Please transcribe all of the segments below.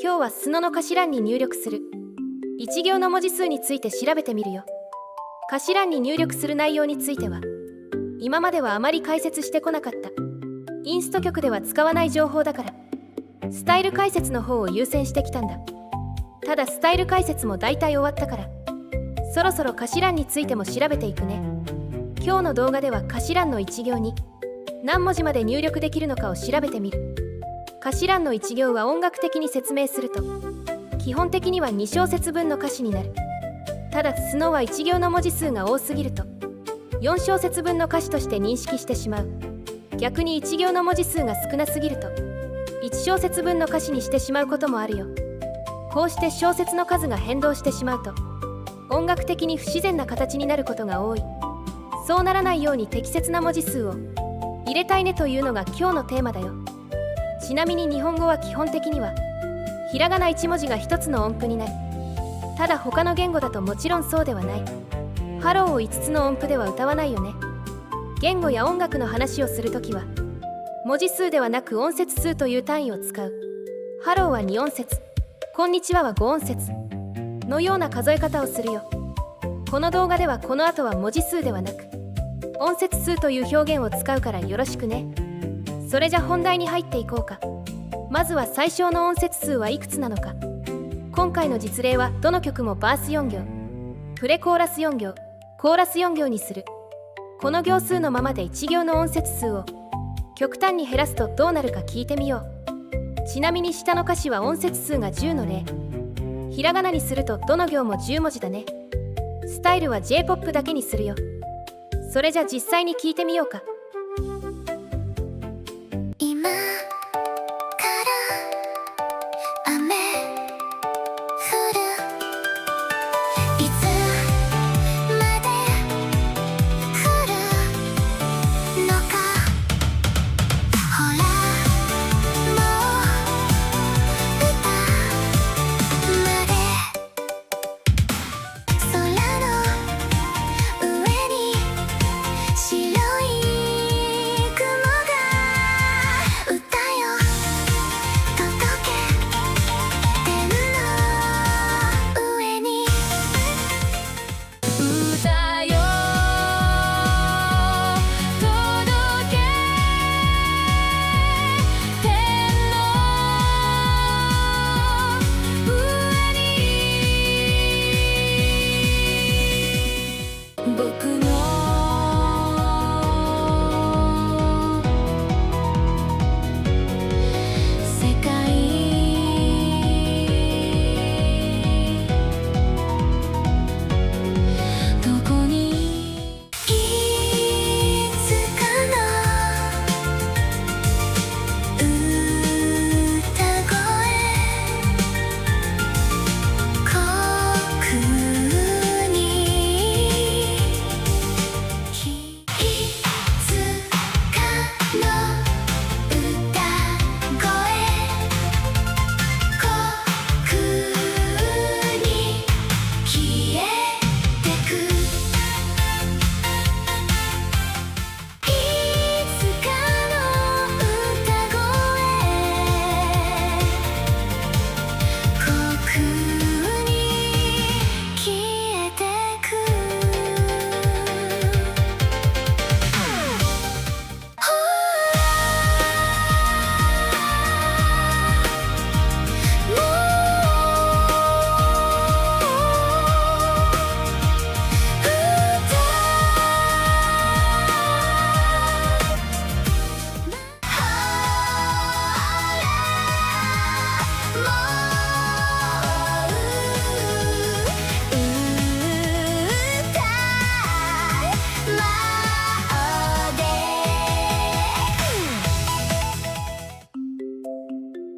今日は素の歌詞欄に入力する一行の文字数について調べてみるよ。歌詞欄に入力する内容については今まではあまり解説してこなかった。インスト曲では使わない情報だからスタイル解説の方を優先してきたんだ。ただスタイル解説も大体終わったからそろそろ歌詞欄についても調べていくね。今日の動画では歌詞欄の一行に何文字まで入力できるのかを調べてみる。歌詞欄の一行は音楽的に説明すると基本的には2小節分の歌詞になる。ただ素のは一行の文字数が多すぎると4小節分の歌詞として認識してしまう。逆に一行の文字数が少なすぎると1小節分の歌詞にしてしまうこともあるよ。こうして小節の数が変動してしまうと音楽的に不自然な形になることが多い。そうならないように適切な文字数を入れたいねというのが今日のテーマだよ。ちなみに日本語は基本的にはひらがな1文字が1つの音符になる。ただ他の言語だともちろんそうではない。ハローを5つの音符では歌わないよね。言語や音楽の話をするときは文字数ではなく音節数という単位を使う。ハローは2音節、こんにちはは5音節のような数え方をするよ。この動画ではこの後は文字数ではなく音節数という表現を使うからよろしくね。それじゃ本題に入っていこうか。まずは最小の音節数はいくつなのか。今回の実例はどの曲もバース4行、プレコーラス4行、コーラス4行にする。この行数のままで1行の音節数を極端に減らすとどうなるか聞いてみよう。ちなみに下の歌詞は音節数が10の例。ひらがなにするとどの行も10文字だね。スタイルは J-POP だけにするよ。それじゃ実際に聞いてみようか。今から雨降る。いつまで降るのか。ほらもう歌まで空の上に白い雲が歌よ届け。天の上に歌よ届け。天の上に僕の世界。どこにいつかの歌声。こくにいつかの歌声。こくに消えてく。いつかの歌声。こくに消えてく。ほらも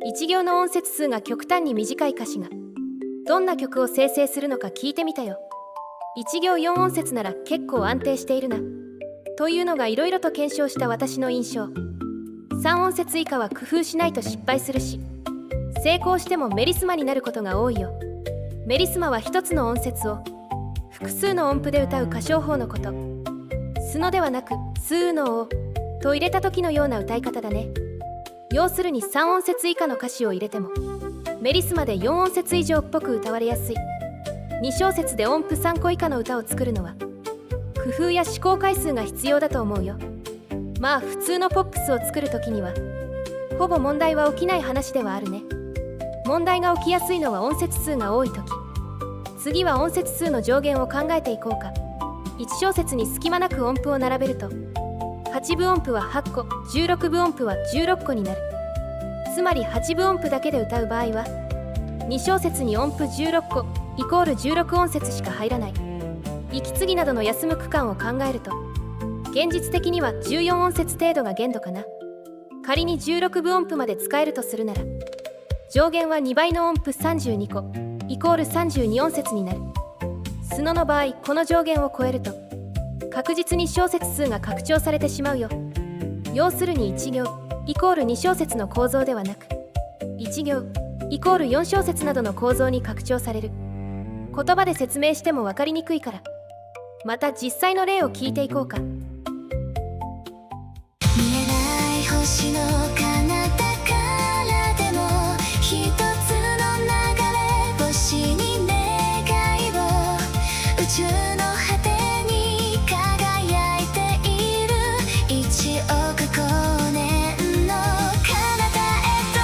一行の音節数が極端に短い歌詞がどんな曲を生成するのか聞いてみたよ。一行4音節なら結構安定しているなというのがいろいろと検証した私の印象。3音節以下は工夫しないと失敗するし成功してもメリスマになることが多いよ。メリスマは一つの音節を複数の音符で歌う歌唱法のこと。スのではなくスーのをと入れた時のような歌い方だね。要するに3音節以下の歌詞を入れてもメリスマで4音節以上っぽく歌われやすい。2小節で音符3個以下の歌を作るのは工夫や試行回数が必要だと思うよ。まあ普通のポップスを作る時にはほぼ問題は起きない話ではあるね。問題が起きやすいのは音節数が多い時。次は音節数の上限を考えていこうか。1小節に隙間なく音符を並べると8分音符は8個、16分音符は16個になる。つまり8分音符だけで歌う場合は2小節に音符16個イコール16音節しか入らない。息継ぎなどの休む区間を考えると現実的には14音節程度が限度かな。仮に16分音符まで使えるとするなら上限は2倍の音符32個イコール32音節になる。スノの場合この上限を超えると確実に小節数が拡張されてしまうよ。要するに1行イコール2小節の構造ではなく1行イコール4小節などの構造に拡張される。言葉で説明しても分かりにくいからまた実際の例を聞いていこうか。見えない星の彼方からでも一つの流れ星に願いを宇宙の果てに輝いている1億光年の彼方へと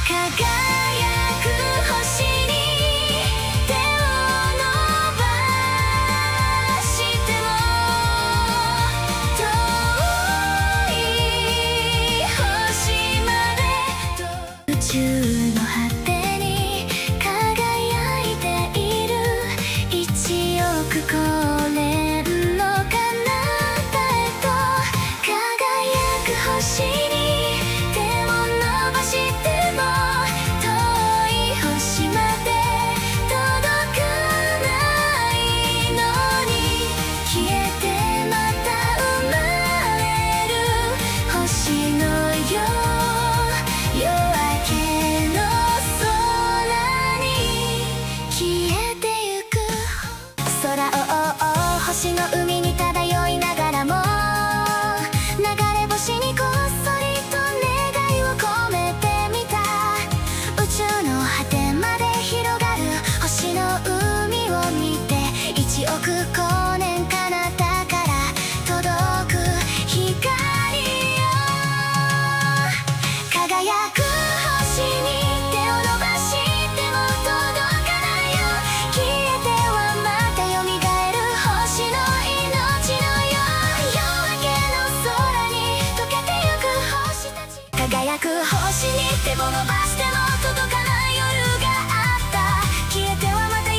輝く星に手を伸ばしても遠い星まで宇宙の果てに輝いている1億光年の彼方へと輝く星に手を伸ばしても遠い星まで届かないのに消えてまた生まれる星のよ夜明けの空に消えてゆく空を星の海に漂いながらも流れ星にこっそりと願いを込めてみた宇宙の果てまで広がる星の海を見て1億光年彼方から届く光よ輝く星に手を伸ばしても届かないよ消えてはまた蘇る星の命のよ夜明けの空に溶けてゆく星たち輝く星に手を伸ばしても届かない夜があった消えてはまた蘇る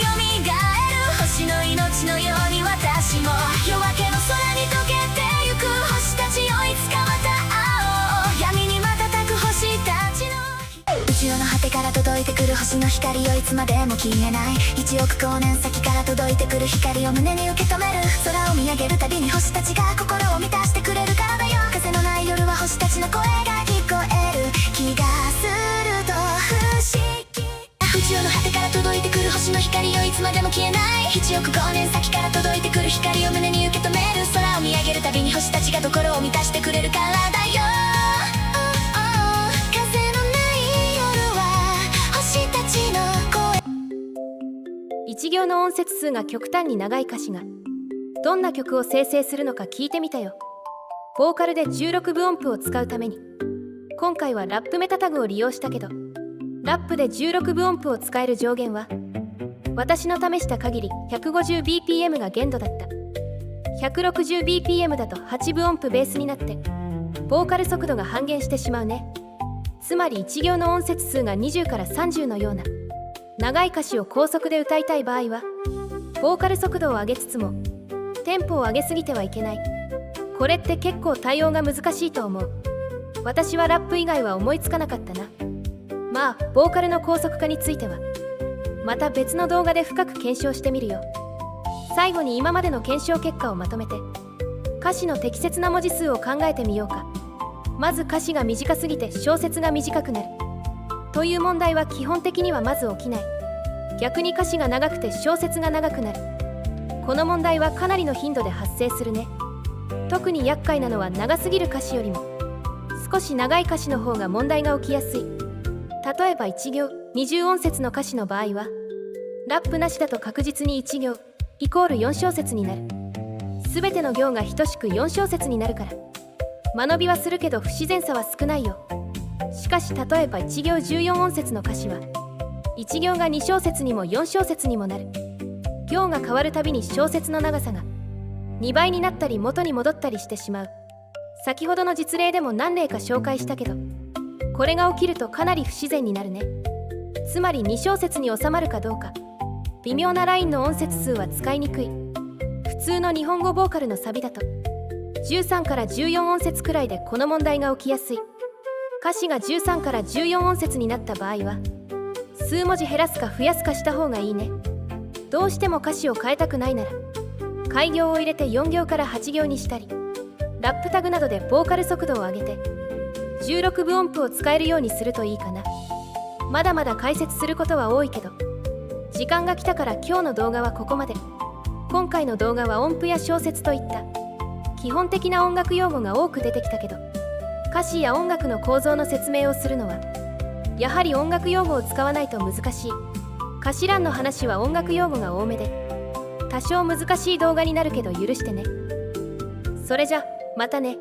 星の命のように私も夜明けの空に溶けてゆく星たちよいつかまた会おう闇に瞬く星たちの宇宙の果てから届いてくる星の光よいつまでも消えない1億光年先から届いてくる光を胸に受け止める空を見上げるたびに星たちが心を満たしてくれるからだよ風のない夜は星たちの声が聞こえる気がすると不思議宇宙の果てから届いてくる星の光よいつまでも消えない1億光年先から届いてくる光を胸に受け止める空を見上げるたびに星たちが心を満たしてくれるからだよ風のない夜は星たちの声1行の音節数が極端に長い歌詞がどんな曲を生成するのか聞いてみたよ。ボーカルで16分音符を使うために今回はラップメタタグを利用したけどラップで16分音符を使える上限は私の試した限り 150bpm が限度だった。 160bpm だと8分音符ベースになってボーカル速度が半減してしまうね。つまり1行の音節数が20から30のような長い歌詞を高速で歌いたい場合はボーカル速度を上げつつもテンポを上げすぎてはいけない。これって結構対応が難しいと思う。私はラップ以外は思いつかなかったな。まあボーカルの高速化についてはまた別の動画で深く検証してみるよ。最後に今までの検証結果をまとめて歌詞の適切な文字数を考えてみようか。まず歌詞が短すぎて小節が短くなるという問題は基本的にはまず起きない。逆に歌詞が長くて小節が長くなる、この問題はかなりの頻度で発生するね。特に厄介なのは長すぎる歌詞よりも少し長い歌詞の方が問題が起きやすい。例えば1行20音節の歌詞の場合はラップなしだと確実に1行イコール4小節になる。すべての行が等しく4小節になるから間延びはするけど不自然さは少ないよ。しかし例えば1行14音節の歌詞は1行が2小節にも4小節にもなる。行が変わるたびに小節の長さが2倍になったり元に戻ったりしてしまう。先ほどの実例でも何例か紹介したけどこれが起きるとかなり不自然になるね。つまり2小節に収まるかどうか微妙なラインの音節数は使いにくい。普通の日本語ボーカルのサビだと13から14音節くらいでこの問題が起きやすい。歌詞が13から14音節になった場合は数文字減らすか増やすかした方がいいね。どうしても歌詞を変えたくないなら改行を入れて4行から8行にしたりラップタグなどでボーカル速度を上げて16分音符を使えるようにするといいかな。まだまだ解説することは多いけど時間が来たから今日の動画はここまで。今回の動画は音符や小節といった基本的な音楽用語が多く出てきたけど歌詞や音楽の構造の説明をするのはやはり音楽用語を使わないと難しい。歌詞欄の話は音楽用語が多めで多少難しい動画になるけど許してね。それじゃまたね。